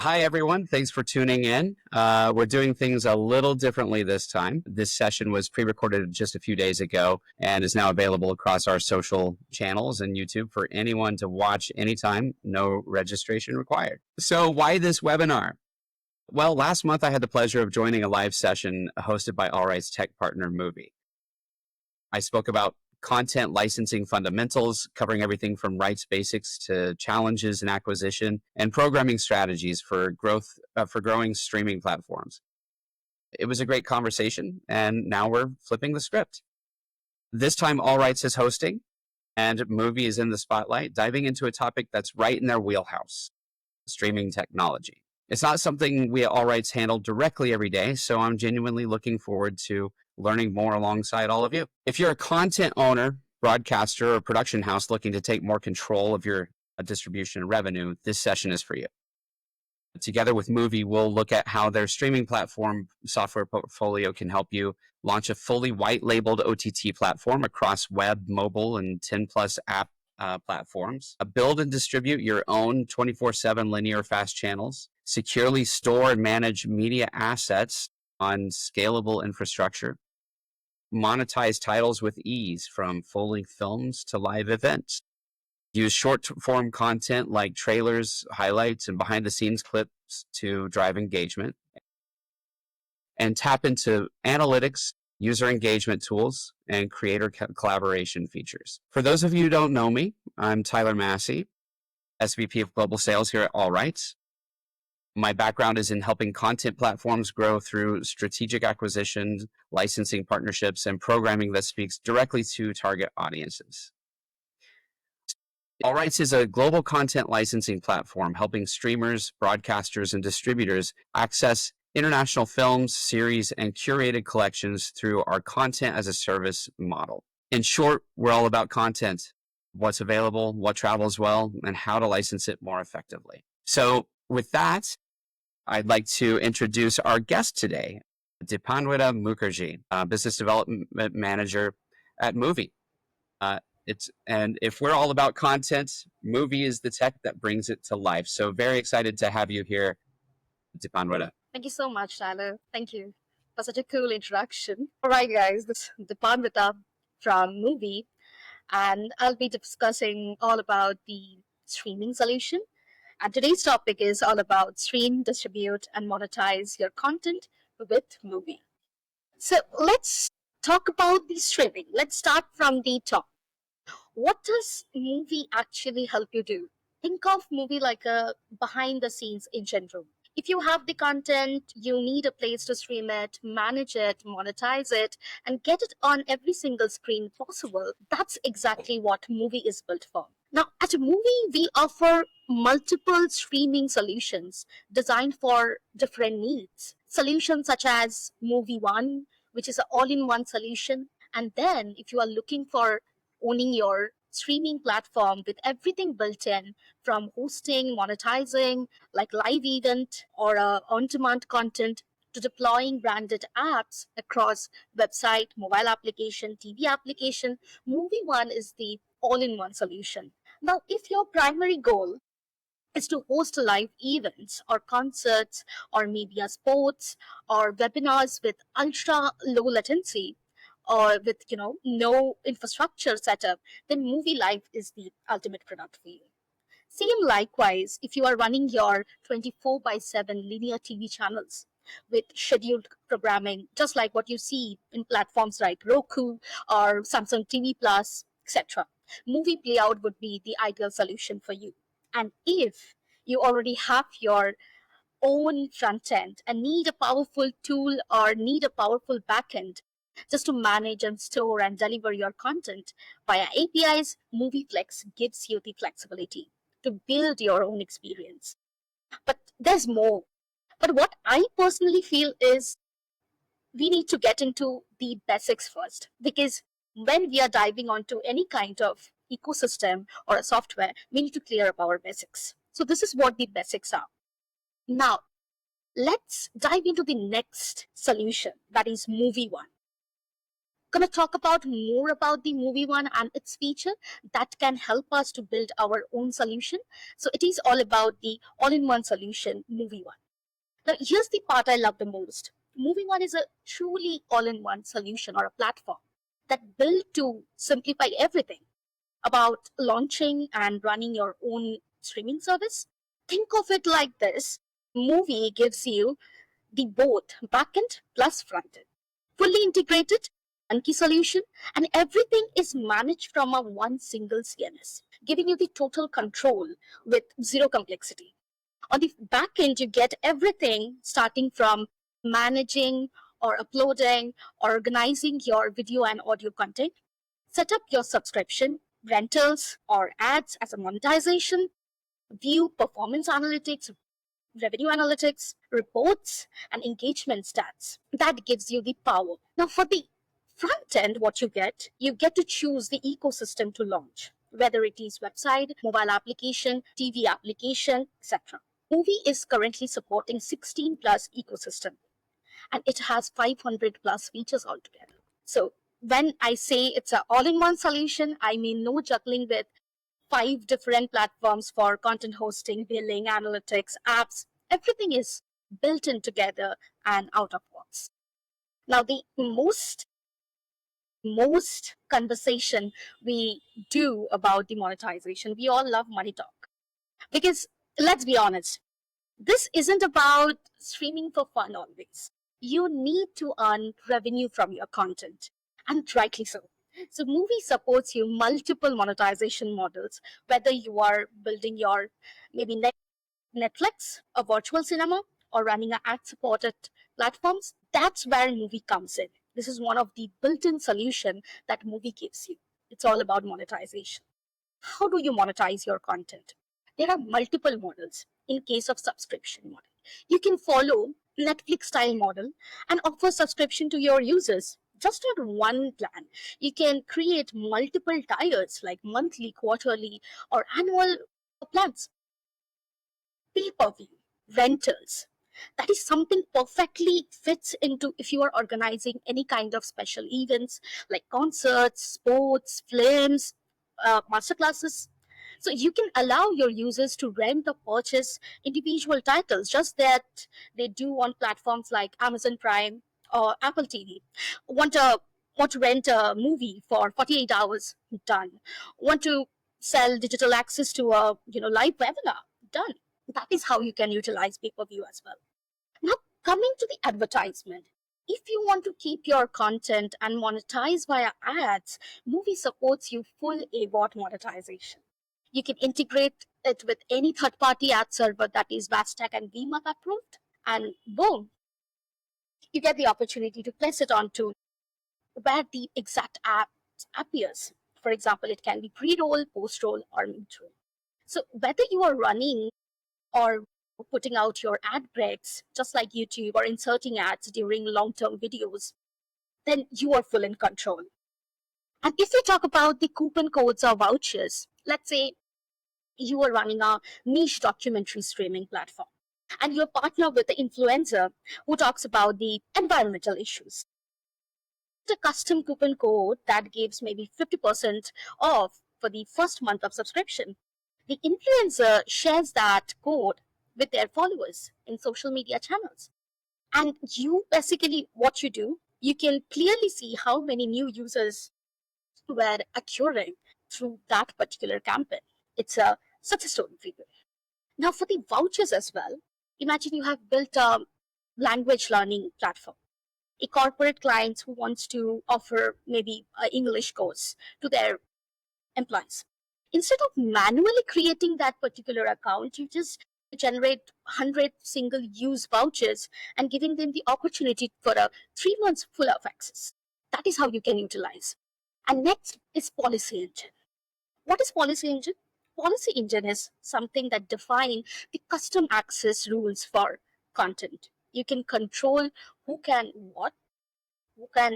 Hi, everyone. Thanks for tuning in. We're doing things a little differently this time. This session was pre-recorded just a few days ago and is now available across our social channels and YouTube for anyone to watch anytime, no registration required. So why this webinar? Well, last month I had the pleasure of joining a live session hosted by allrites tech partner Muvi. I spoke about content licensing fundamentals, covering everything from rights basics to challenges and acquisition and programming strategies for growing streaming platforms. It was a great conversation, and now we're flipping the script. This time, allrites is hosting, and Muvi is in the spotlight, diving into a topic that's right in their wheelhouse: streaming technology. It's not something we at allrites handle directly every day, so I'm genuinely looking forward to learning more alongside all of you. If you're a content owner, broadcaster, or production house looking to take more control of your distribution and revenue, this session is for you. Together with Muvi, we'll look at how their streaming platform software portfolio can help you launch a fully white-labeled OTT platform across web, mobile, and 10-plus app platforms. Build and distribute your own 24/7 linear fast channels. Securely store and manage media assets on scalable infrastructure. Monetize titles with ease, from full-length films to live events. Use short-form content like trailers, highlights, and behind-the-scenes clips to drive engagement. And tap into analytics, user engagement tools, and creator collaboration features. For those of you who don't know me, I'm Tyler Massey, SVP of Global Sales here at allrites. My background is in helping content platforms grow through strategic acquisitions, licensing partnerships, and programming that speaks directly to target audiences. allrites is a global content licensing platform helping streamers, broadcasters, and distributors access international films, series, and curated collections through our content as a service model. In short, we're all about content, what's available, what travels well, and how to license it more effectively. So with that, I'd like to introduce our guest today, Dipanwita Mukherjee, Business Development Manager at Muvi. And if we're all about content, Muvi is the tech that brings it to life. So very excited to have you here, Dipanwita. Thank you so much, Tyler. Thank you for such a cool introduction. All right, guys, this is Dipanwita from Muvi, and I'll be discussing all about the streaming solution. And today's topic is all about stream, distribute, and monetize your content with Muvi. So let's talk about the streaming. Let's start from the top. What does Muvi actually help you do? Think of Muvi like a behind the scenes engine room. If you have the content, you need a place to stream it, manage it, monetize it, and get it on every single screen possible. That's exactly what Muvi is built for. Now, at Muvi, we offer multiple streaming solutions designed for different needs. Solutions such as Movie One, which is an all-in-one solution. And then, if you are looking for owning your streaming platform with everything built in, from hosting, monetizing, like live event or on-demand content, to deploying branded apps across website, mobile application, TV application, Movie One is the all-in-one solution. Now, if your primary goal is to host live events or concerts or media sports or webinars with ultra low latency, or with no infrastructure setup, then Movie Live is the ultimate product for you. Same likewise, if you are running your 24/7 linear TV channels with scheduled programming, just like what you see in platforms like Roku or Samsung TV Plus, etc., Movie Playout would be the ideal solution for you. And if you already have your own front end and need a powerful tool or need a powerful backend just to manage and store and deliver your content via APIs, MovieFlex gives you the flexibility to build your own experience. But there's more. But what I personally feel is we need to get into the basics first, because when we are diving onto any kind of ecosystem or a software, we need to clear up our basics. So this is what the basics are. Now, let's dive into the next solution, that is Movie One. Going to talk about more about the Movie one and its feature that can help us to build our own solution. So it is all about the all-in-one solution, Movie one. Now, here's the part I love the most. Movie one is a truly all-in-one solution or a platform that built to simplify everything about launching and running your own streaming service. Think of it like this. Movie gives you the both backend plus frontend, fully integrated, turnkey solution, and everything is managed from a one single CMS, giving you the total control with zero complexity. On the back end, you get everything starting from managing or uploading, organizing your video and audio content, set up your subscription, rentals, or ads as a monetization, view performance analytics, revenue analytics, reports, and engagement stats. That gives you the power. Now, for the front end, what you get to choose the ecosystem to launch, whether it is website, mobile application, TV application, etc. Movie is currently supporting 16 plus ecosystem, and it has 500 plus features altogether. So when I say it's an all-in-one solution, I mean no juggling with 5 different platforms for content hosting, billing, analytics, apps. Everything is built in together and out of box. Now, the most conversation we do about the monetization, we all love money talk. Because let's be honest, this isn't about streaming for fun always. You need to earn revenue from your content, and rightly so. So, Movie supports you multiple monetization models, whether you are building your maybe Netflix, a virtual cinema, or running an ad-supported platforms. That's where Movie comes in. This is one of the built-in solution that Movie gives you. It's all about monetization. How do you monetize your content? There are multiple models in case of subscription model. You can follow Netflix style model and offer subscription to your users just on one plan. You can create multiple tiers like monthly, quarterly, or annual plans. Pay-per-view, rentals. That is something perfectly fits into if you are organizing any kind of special events like concerts, sports, films, masterclasses. So you can allow your users to rent or purchase individual titles, just that they do on platforms like Amazon Prime or Apple TV. Want to want to rent a movie for 48 hours? Done. Want to sell digital access to a live webinar? Done. That is how you can utilize pay-per-view as well. Now, coming to the advertisement. If you want to keep your content and monetize via ads, Movie supports you full AVOD monetization. You can integrate it with any third-party ad server that is Vastag and VMAP approved, and boom, you get the opportunity to place it onto where the exact app appears. For example, it can be pre-roll, post-roll, or mid-roll. So whether you are running or putting out your ad breaks, just like YouTube, or inserting ads during long-term videos, then you are full in control. And if we talk about the coupon codes or vouchers, let's say you are running a niche documentary streaming platform and you're partnered with the influencer who talks about the environmental issues. It's a custom coupon code that gives maybe 50% off for the first month of subscription. The influencer shares that code with their followers in social media channels. And you basically, what you do, you can clearly see how many new users were accruing through that particular campaign. It's a success story for you. Now, for the vouchers as well, imagine you have built a language learning platform. A corporate client who wants to offer maybe an English course to their employees. Instead of manually creating that particular account, you just generate 100 single use vouchers and giving them the opportunity for a 3 months full of access. That is how you can utilize. And next is policy engine. What is policy engine? Policy engine is something that defines the custom access rules for content. You can control who can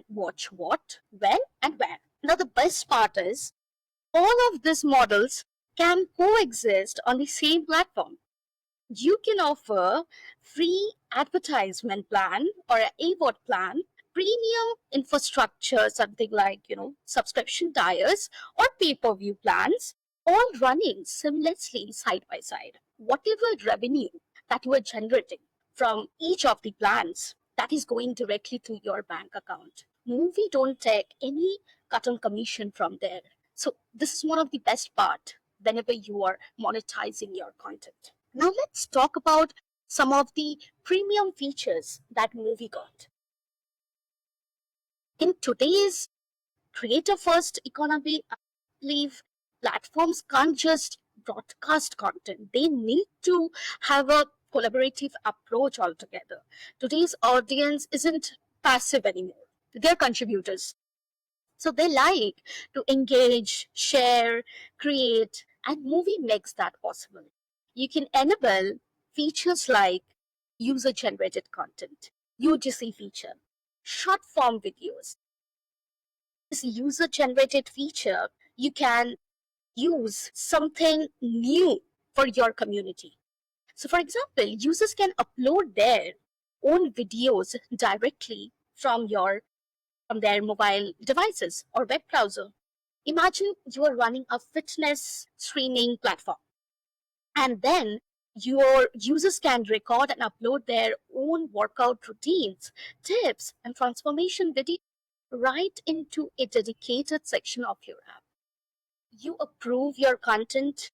watch what, when, and where. Now the best part is all of these models can coexist on the same platform. You can offer free advertisement plan or an AVOD plan premium infrastructure, something like, subscription tiers or pay-per-view plans, all running seamlessly side by side. Whatever revenue that you are generating from each of the plans, that is going directly to your bank account. Movie don't take any cut on commission from there. So this is one of the best part whenever you are monetizing your content. Now let's talk about some of the premium features that Movie got. In today's creator first economy, I believe platforms can't just broadcast content. They need to have a collaborative approach altogether. Today's audience isn't passive anymore. They're contributors. So they like to engage, share, create, and Movie makes that possible. You can enable features like user generated content, UGC feature, short form videos. This user generated feature, you can use something new for your community. So, for example, users can upload their own videos directly from their mobile devices or web browser. Imagine you are running a fitness streaming platform, and then your users can record and upload their own workout routines, tips, and transformation video right into a dedicated section of your app. You approve your content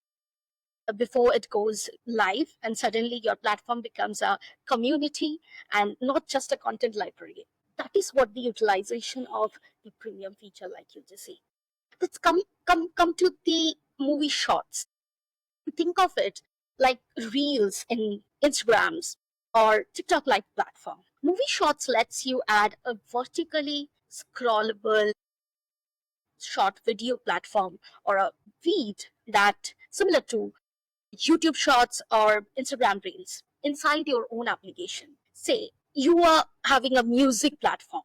before it goes live, and suddenly your platform becomes a community and not just a content library. That is what the utilization of the premium feature like you just see. Let's come to the movie shorts. Think of it like reels in Instagrams or TikTok like platform. Movie shorts lets you add a vertically scrollable short video platform or a feed that similar to YouTube shorts or Instagram reels inside your own application. Say you are having a music platform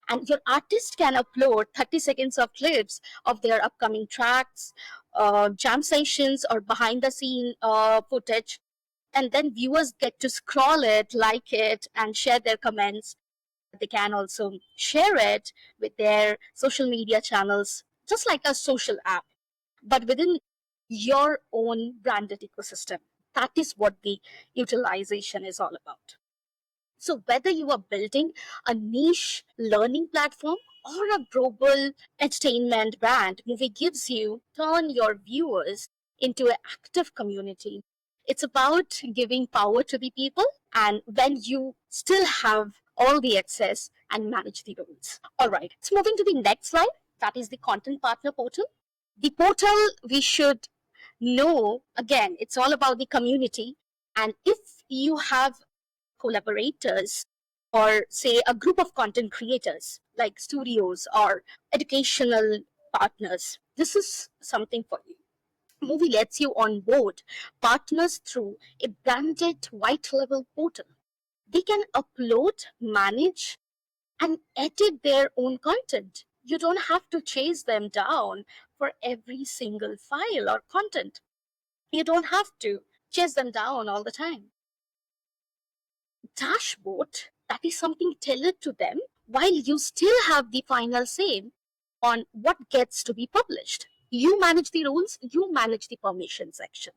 and your artist can upload 30 seconds of clips of their upcoming tracks, jam sessions, or behind the scene footage. And then viewers get to scroll it, like it, and share their comments. They can also share it with their social media channels, just like a social app, but within your own branded ecosystem. That is what the utilization is all about. So whether you are building a niche learning platform or a global entertainment brand, Movie gives you turn your viewers into an active community. It's about giving power to the people, and when you still have all the access and manage the roles. All right, so moving to the next slide, that is the content partner portal. The portal we should know, again, it's all about the community. And if you have collaborators or say a group of content creators like studios or educational partners, this is something for you. Movie lets you onboard partners through a branded white label portal. They can upload, manage, and edit their own content. You don't have to chase them down for every single file or content. You don't have to chase them down all the time. Dashboard, that is something tailored to them, while you still have the final say on what gets to be published. You manage the rules, you manage the permission section.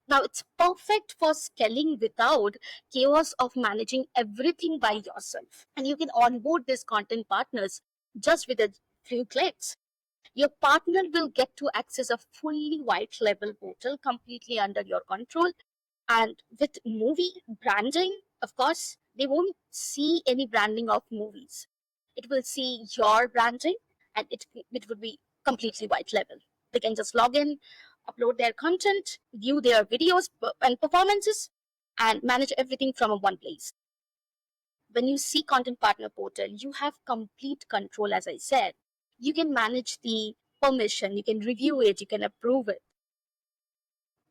Now it's perfect for scaling without chaos of managing everything by yourself. And you can onboard these content partners just with a few clicks. Your partner will get to access a fully white label portal completely under your control. And with movie branding, of course, they won't see any branding of movies. It will see your branding, and it would be completely white label. They can just log in, upload their content, view their videos and performances, and manage everything from one place. When you see content partner portal, you have complete control, as I said. You can manage the permission, you can review it, you can approve it.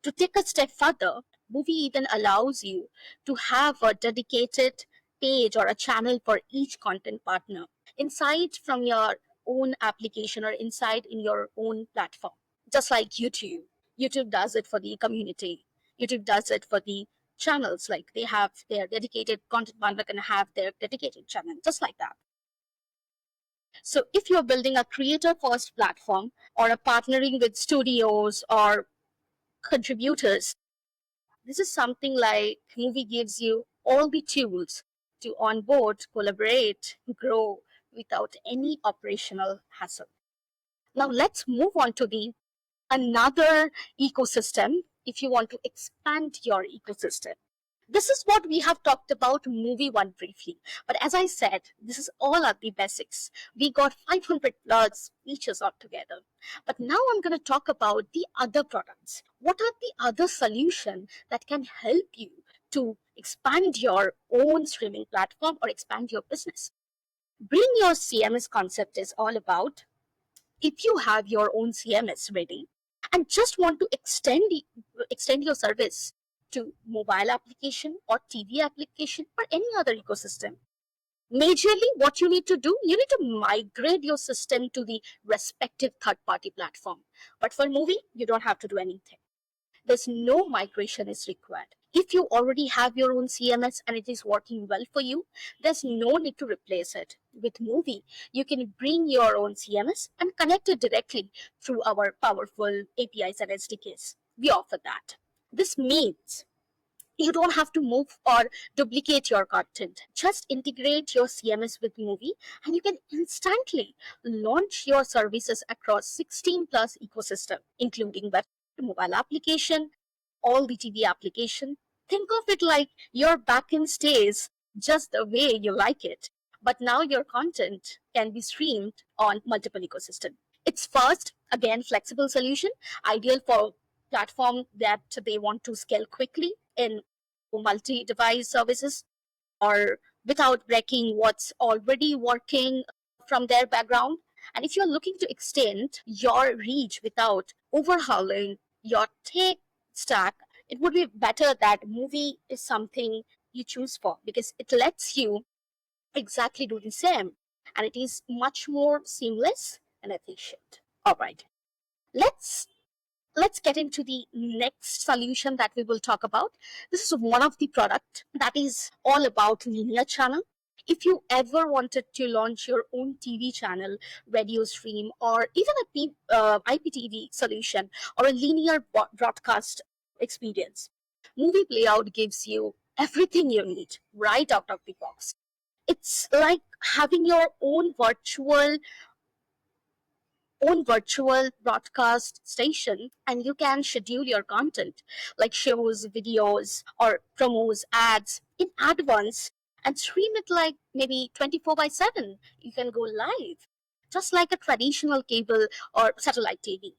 To take a step further, Movie even allows you to have a dedicated page or a channel for each content partner inside from your own application or inside in your own platform. Just like YouTube. YouTube does it for the community. YouTube does it for the channels. Like they have their dedicated content partner can have their dedicated channel, just like that. So if you're building a creator first platform or a partnering with studios or contributors, this is something like Movie gives you all the tools to onboard, collaborate, grow without any operational hassle. Now let's move on to the another ecosystem if you want to expand your ecosystem. This is what we have talked about Movie One briefly. But as I said, this is all at the basics. We got 500 plus features altogether. But now I'm going to talk about the other products. What are the other solutions that can help you to expand your own streaming platform or expand your business? Bring Your CMS concept is all about if you have your own CMS ready and just want to extend your service to mobile application or TV application or any other ecosystem. Majorly, what you need to do, you need to migrate your system to the respective third-party platform. But for Movie, you don't have to do anything. There's no migration is required. If you already have your own CMS and it is working well for you, there's no need to replace it. With Movie, you can bring your own CMS and connect it directly through our powerful APIs and SDKs. We offer that. This means you don't have to move or duplicate your content. Just integrate your CMS with Movie and you can instantly launch your services across 16 plus ecosystem, including web, mobile application, all the TV application. Think of it like your backend stays just the way you like it, but now your content can be streamed on multiple ecosystems. It's fast, again, flexible solution, ideal for platform that they want to scale quickly in multi-device services or without breaking what's already working from their background. And if you're looking to extend your reach without overhauling your tech stack, it would be better that Movie is something you choose for because it lets you exactly do the same and it is much more seamless and efficient. All right, let's let's get into the next solution that we will talk about. This is one of the product that is all about linear channel. If you ever wanted to launch your own TV channel, radio stream, or even a IPTV solution or a linear broadcast experience, Movie Playout gives you everything you need right out of the box. It's like having your own virtual broadcast station and you can schedule your content like shows, videos, or promos, ads in advance and stream it like maybe 24 by 7. You can go live just like a traditional cable or satellite TV.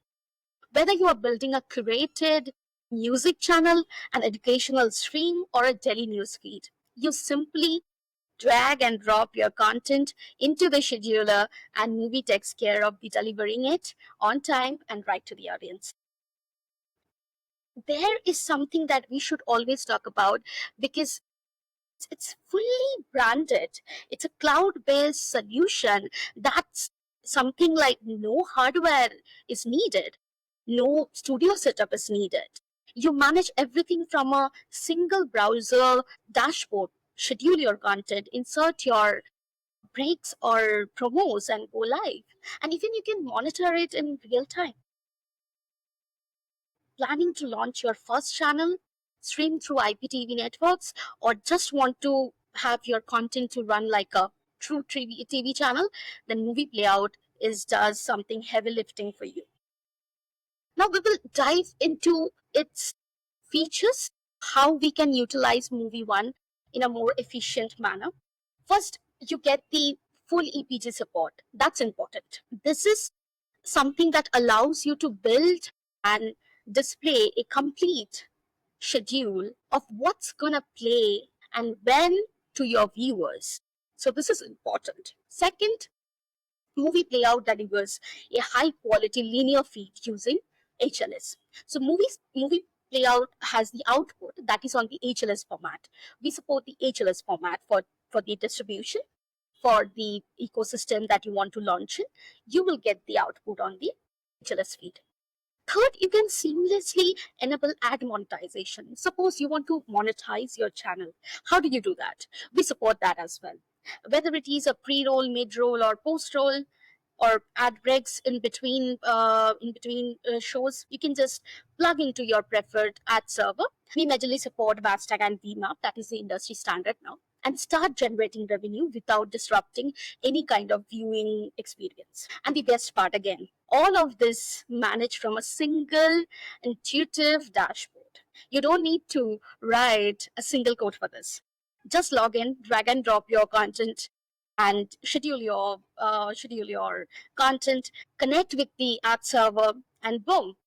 Whether you are building a curated music channel, an educational stream, or a daily news feed, you simply drag and drop your content into the scheduler and Movie takes care of the delivering it on time and right to the audience. There is something that we should always talk about because it's fully branded. It's a cloud-based solution. That's something like no hardware is needed, no studio setup is needed. You manage everything from a single browser dashboard, schedule your content, insert your breaks or promos and go live. And even you can monitor it in real time. Planning to launch your first channel, stream through IPTV networks, or just want to have your content to run like a true TV channel, then Movie Playout does something heavy lifting for you. Now we will dive into its features, how we can utilize Movie One in a more efficient manner. First, you get the full EPG support. That's important. This is something that allows you to build and display a complete schedule of what's going to play and when to your viewers. So this is important. Second, Movie Playout delivers a high quality linear feed using HLS. So movie Playout has the output that is on the HLS format. We support the HLS format for the distribution for the ecosystem that you want to launch in. You will get the output on the HLS feed. Third, you can seamlessly enable ad monetization. Suppose you want to monetize your channel. How do you do that? We support that as well. Whether it is a pre-roll, mid-roll, or post-roll, or ad breaks in between shows, you can just plug into your preferred ad server. We majorly support Bastag and VMAP, that is the industry standard now, and start generating revenue without disrupting any kind of viewing experience. And the best part again, all of this managed from a single intuitive dashboard. You don't need to write a single code for this. Just log in, drag and drop your content, and schedule your content, connect with the ad server, and boom,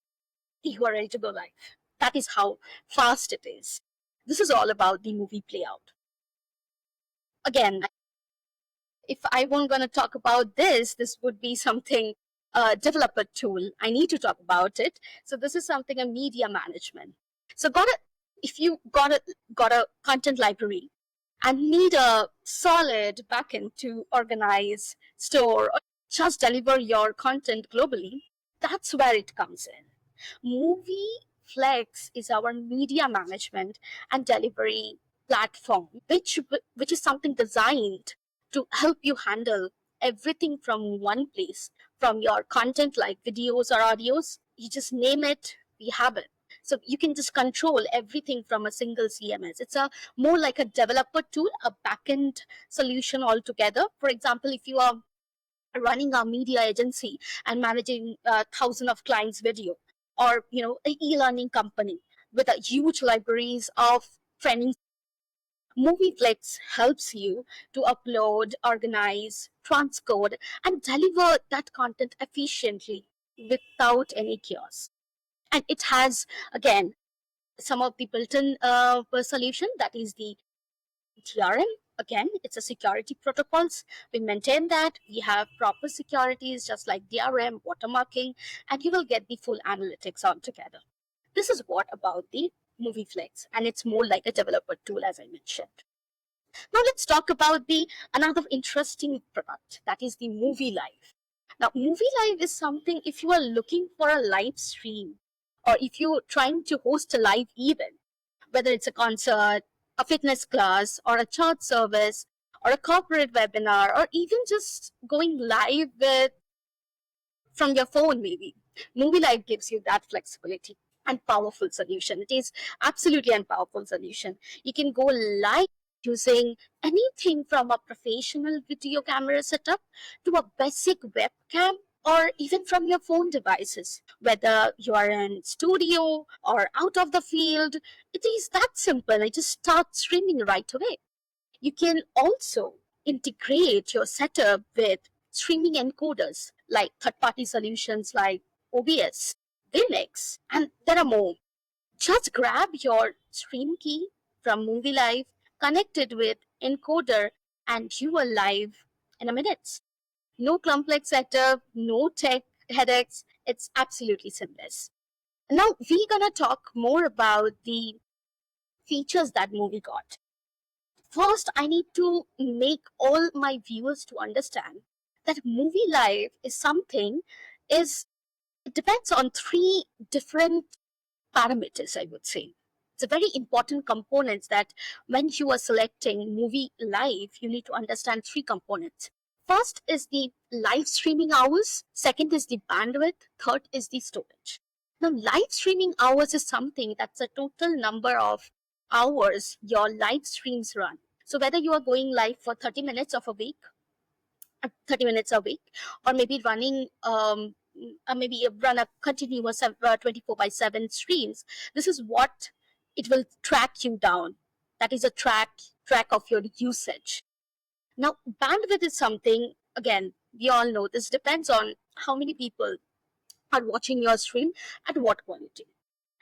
you are ready to go live. That is how fast it is. This is all about the movie playout. Again, if I weren't going to talk about this would be something developer tool. I need to talk about it. So this is something a media management. So if you got a content library and need a solid backend to organize, store, or just deliver your content globally, that's where it comes in. Movie Flex is our media management and delivery platform, which is something designed to help you handle everything from one place, from your content like videos or audios. You just name it, we have it. So you can just control everything from a single CMS. It's a more like a developer tool, a backend solution altogether. For example, if you are running a media agency and managing thousands of clients video, or an e-learning company with a huge libraries of training, MovieFlex helps you to upload, organize, transcode, and deliver that content efficiently without any chaos. And it has, again, some of the built-in solution, that is the TRM. Again, it's a security protocols. We maintain that. We have proper securities just like DRM, watermarking, and you will get the full analytics all together. This is what about the MovieFlex, and it's more like a developer tool, as I mentioned. Now let's talk about the another interesting product, that is the Movie Live. Now, Movie Live is something, if you are looking for a live stream, or if you're trying to host a live event, whether it's a concert, a fitness class, or a chart service, or a corporate webinar, or even just going live with from your phone, maybe. Movie Live gives you that flexibility and powerful solution. It is absolutely a powerful solution. You can go live using anything from a professional video camera setup to a basic webcam, or even from your phone devices. Whether you are in studio or out of the field, it is that simple. I just start streaming right away. You can also integrate your setup with streaming encoders like third-party solutions like OBS, Vmix, and there are more. Just grab your stream key from Movie Live, connect it with encoder, and you are live in a minute. No complex setup, no tech headaches. It's absolutely seamless. Now we're gonna talk more about the features that movie got. First, I need to make all my viewers to understand that Movie Live is something is it depends on three different parameters, I would say. It's a very important components that when you are selecting Movie Live, you need to understand three components. First is the live streaming hours, second is the bandwidth, third is the storage. Now, live streaming hours is something that's a total number of hours your live streams run. So whether you are going live for 30 minutes of a week, 30 minutes a week, or maybe running maybe run a continuous 24/7 streams, this is what it will track you down. That is a track of your usage. Now, bandwidth is something, again, we all know this depends on how many people are watching your stream at what quality.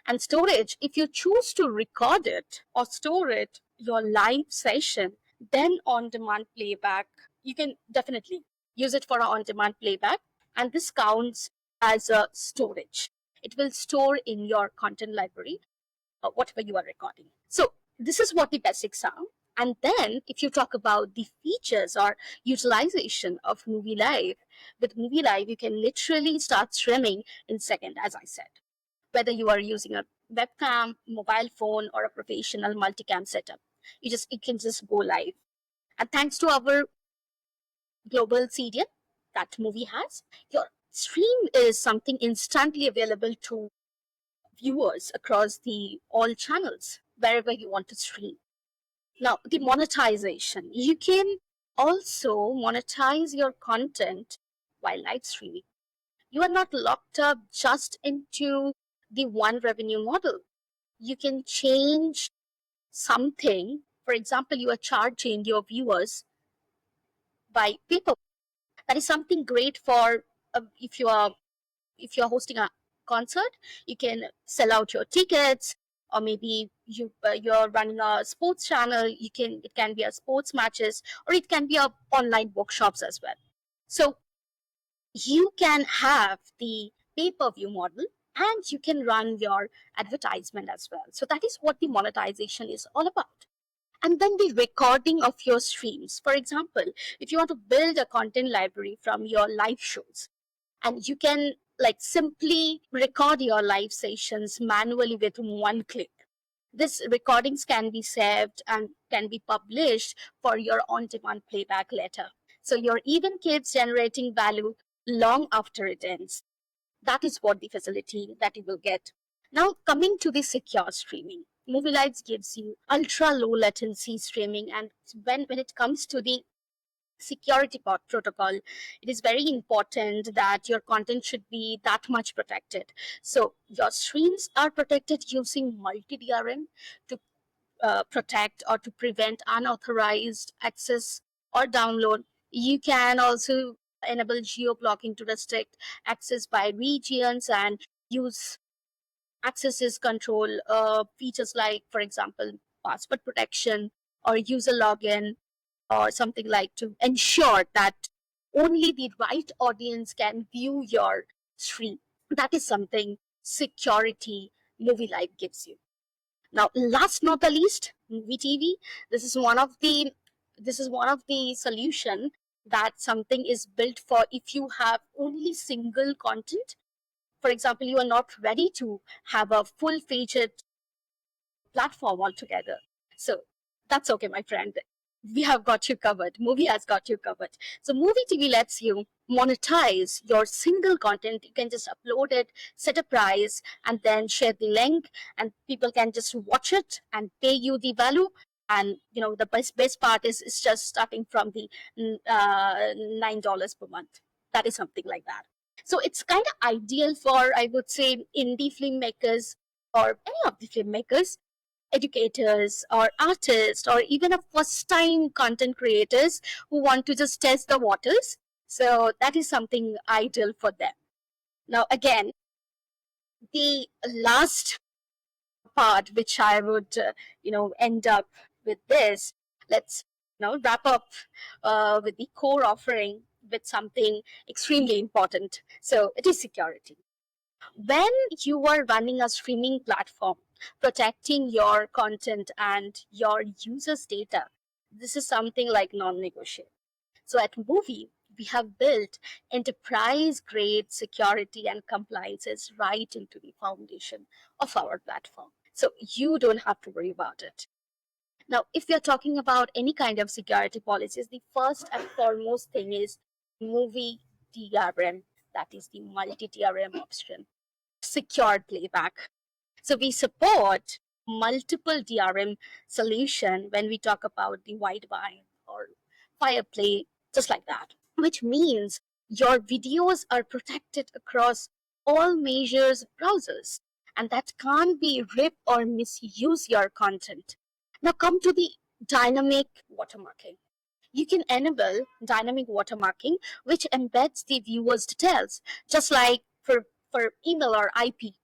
And storage, if you choose to record it or store it, your live session, then on demand playback, you can definitely use it for on demand playback. And this counts as a storage. It will store in your content library, whatever you are recording. So this is what the basics are. And then if you talk about the features or utilization of Movie Live, with Movie Live, you can literally start streaming in second, as I said. Whether you are using a webcam, mobile phone, or a professional multicam setup, you can just go live. And thanks to our global CDN that Muvi has, your stream is something instantly available to viewers across the all channels wherever you want to stream. Now, the monetization. You can also monetize your content while live streaming. You are not locked up just into the one revenue model. You can change something. For example, you are charging your viewers by paper. That is something great for if you are hosting a concert. You can sell out your tickets, or maybe you're running a sports channel. It can be a sports matches, or it can be a online workshops as well. So you can have the pay-per-view model, and you can run your advertisement as well. So that is what the monetization is all about. And then the recording of your streams. For example, if you want to build a content library from your live shows, and you can like simply record your live sessions manually with one click. This recordings can be saved and can be published for your on-demand playback later. So your event keeps generating value long after it ends. That is what the facility that you will get. Now, coming to the secure streaming, Movie Lights gives you ultra low latency streaming. And when it comes to the security protocol, it is very important that your content should be that much protected. So your streams are protected using multi DRM to protect or to prevent unauthorized access or download. You can also enable geo blocking to restrict access by regions and use access control features like, for example, password protection or user login or something, like to ensure that only the right audience can view your stream. That is something security Movie Live gives you. Now, last not the least, Movie TV. This is one of the solution that something is built for if you have only single content. For example, you are not ready to have a full-featured platform altogether. So that's okay, my friend. We have got you covered. Movie has got you covered. So Movie TV lets you monetize your single content. You can just upload it, set a price, and then share the link, and people can just watch it and pay you the value. And the best part is it's just starting from the $9 per month. That is something like that. So it's kind of ideal for, I would say, indie filmmakers or any of the filmmakers, educators or artists, or even a first time content creators who want to just test the waters. So that is something ideal for them. Now, again, the last part, which I would, end up with this, let's, wrap up with the core offering with something extremely important. So it is security. When you are running a streaming platform, protecting your content and your users' data, this is something like non-negotiable. So at Movie, we have built enterprise-grade security and compliances right into the foundation of our platform. So you don't have to worry about it. Now, if we are talking about any kind of security policies, the first and foremost thing is Movie DRM, that is the multi-DRM option. Secured playback. So we support multiple DRM solution when we talk about the Widevine or Fireplay, just like that, which means your videos are protected across all major browsers, and that can't be rip or misuse your content. Now come to the dynamic watermarking. You can enable dynamic watermarking, which embeds the viewer's details, just like for email or IP,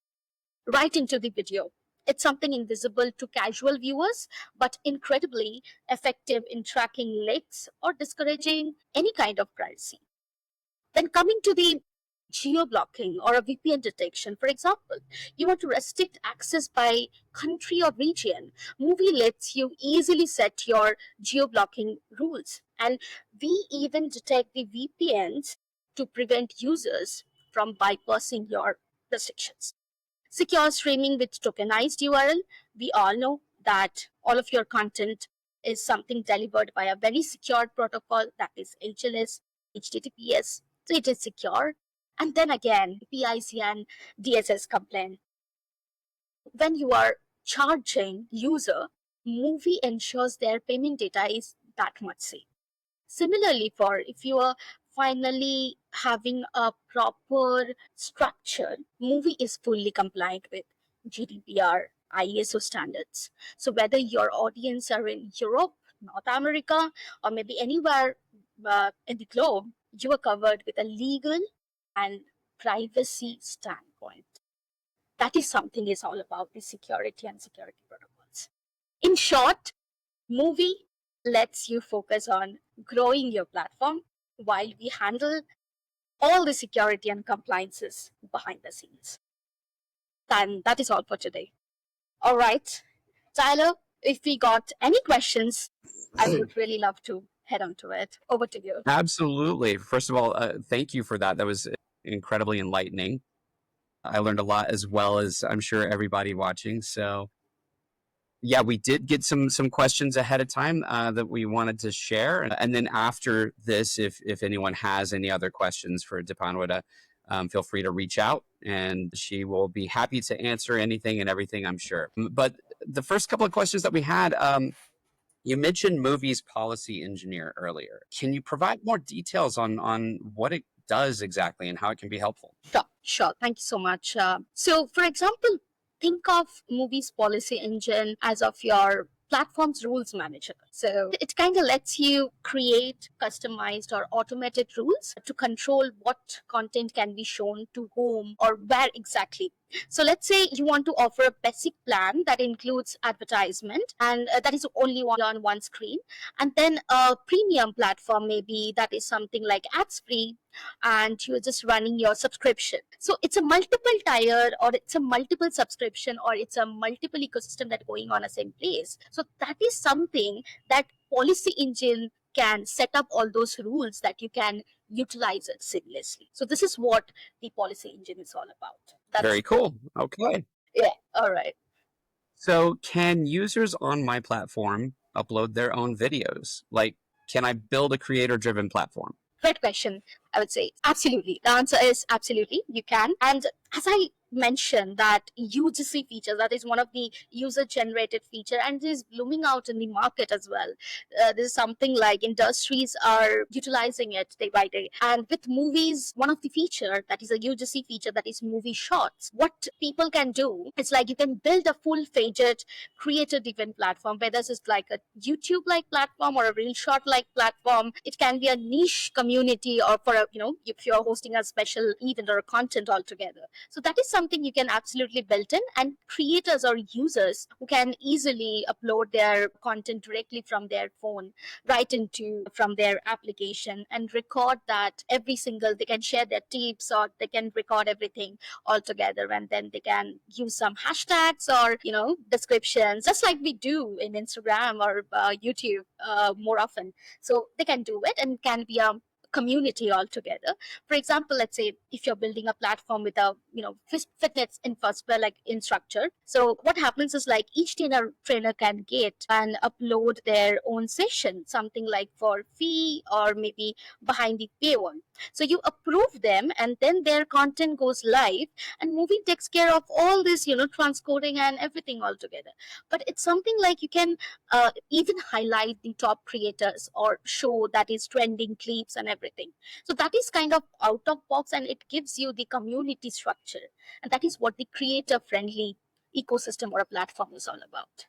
right into the video. It's something invisible to casual viewers, but incredibly effective in tracking leaks or discouraging any kind of piracy. Then coming to the geo blocking or a VPN detection, for example, you want to restrict access by country or region. Movie lets you easily set your geo blocking rules, and we even detect the VPNs to prevent users from bypassing your restrictions. Secure streaming with tokenized URL. We all know that all of your content is something delivered by a very secure protocol, that is HLS, HTTPS. So it is secure. And then again, PIC and DSS complaint. When you are charging user, Muvi ensures their payment data is that much safe. Similarly, for if you are finally having a proper structure, Muvi is fully compliant with GDPR, ISO standards. So whether your audience are in Europe, North America, or maybe anywhere in the globe, you are covered with a legal and privacy standpoint. That is something is all about the security and security protocols. In short, Muvi lets you focus on growing your platform while we handle all the security and compliances behind the scenes. And that is all for today. All right, Tyler, if we got any questions, I would really love to head on to it. Over to you. Absolutely. First of all, thank you for that. That was incredibly enlightening. I learned a lot, as well as I'm sure everybody watching. So yeah, we did get some questions ahead of time that we wanted to share, and then after this, if anyone has any other questions for Dipanwita, feel free to reach out, and she will be happy to answer anything and everything, I'm sure. But the first couple of questions that we had, you mentioned Muvi's policy engineer earlier. Can you provide more details on what it does exactly and how it can be helpful? Sure. Thank you so much. So, for example, think of Muvi's policy engine as of your platform's rules manager. So it kind of lets you create customized or automated rules to control what content can be shown to whom or where exactly. So let's say you want to offer a basic plan that includes advertisement, and that is only on one screen, and then a premium platform maybe that is something like ads free, and you're just running your subscription. So it's a multiple tier, or it's a multiple subscription, or it's a multiple ecosystem that going on the same place. So that is something that policy engine can set up all those rules that you can utilize it seamlessly. So this is what the policy engine is all about. Very cool. Okay. Yeah. All right. So, can users on my platform upload their own videos? Like, can I build a creator driven platform? Great question. I would say absolutely. The answer is absolutely. You can. And as I mentioned, that UGC feature, that is one of the user generated feature, and it is blooming out in the market as well. This is something like industries are utilizing it day by day. And with movies, one of the feature that is a UGC feature, that is movie shorts. What people can do, it's like you can build a full-fledged creator-driven platform, whether it's like a YouTube-like platform or a real short-like platform. It can be a niche community, or for a, if you're hosting a special event or a content altogether. So that is something you can absolutely build in, and creators or users who can easily upload their content directly from their phone right into from their application and record that every single, they can share their tips, or they can record everything all together, and then they can use some hashtags or descriptions, just like we do in Instagram or YouTube more often. So they can do it, and can be a community altogether. For example, let's say if you're building a platform with a fitness infrastructure like instructor. So what happens is, like, each trainer can get and upload their own session, something like for fee or maybe behind the paywall. So you approve them, and then their content goes live, and Movie takes care of all this, transcoding and everything altogether. But it's something like you can even highlight the top creators or show that is trending clips and everything. So that is kind of out of box, and it gives you the community structure, and that is what the creator friendly ecosystem or a platform is all about,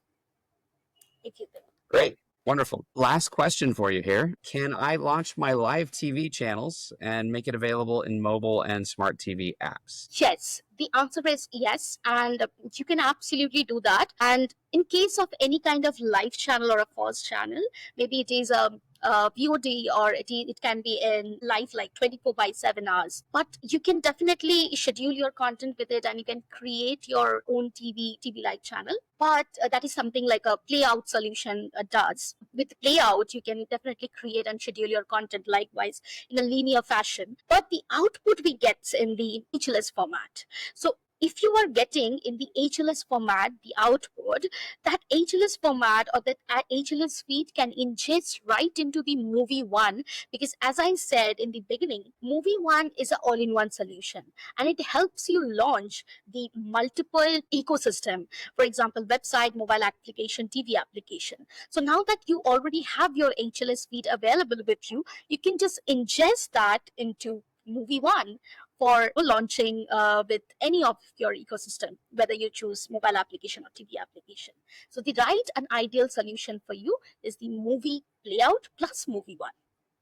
if you think. Great. Wonderful. Last question for you here. Can I launch my live TV channels and make it available in mobile and smart TV apps? Yes, the answer is yes, and you can absolutely do that. And in case of any kind of live channel or a FOS channel, maybe it is a VOD, or it can be in live like 24/7 hours. But you can definitely schedule your content with it, and you can create your own TV live channel. But that is something like a playout solution does. With playout, you can definitely create and schedule your content likewise in a linear fashion. But the output we get in the featureless format. So if you are getting in the HLS format the output, that HLS format or that HLS feed can ingest right into the Movie One, because as I said in the beginning, Movie One is an all-in-one solution and it helps you launch the multiple ecosystem. For example, website, mobile application, TV application. So now that you already have your HLS feed available with you, you can just ingest that into Movie One for launching with any of your ecosystem, whether you choose mobile application or TV application. So the right and ideal solution for you is the Movie Playout plus Movie One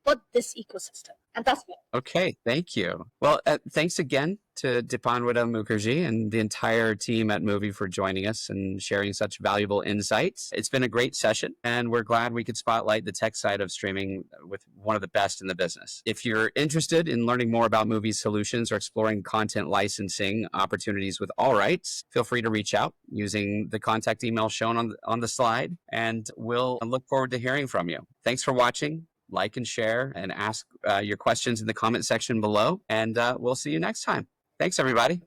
for this ecosystem. And that's what. Okay, thank you. Well, thanks again to Dipanwita Mukherjee and the entire team at Muvi for joining us and sharing such valuable insights. It's been a great session, and we're glad we could spotlight the tech side of streaming with one of the best in the business. If you're interested in learning more about Muvi's solutions or exploring content licensing opportunities with allrites, feel free to reach out using the contact email shown on the slide, and we'll look forward to hearing from you. Thanks for watching. Like and share and ask your questions in the comment section below. And we'll see you next time. Thanks, everybody.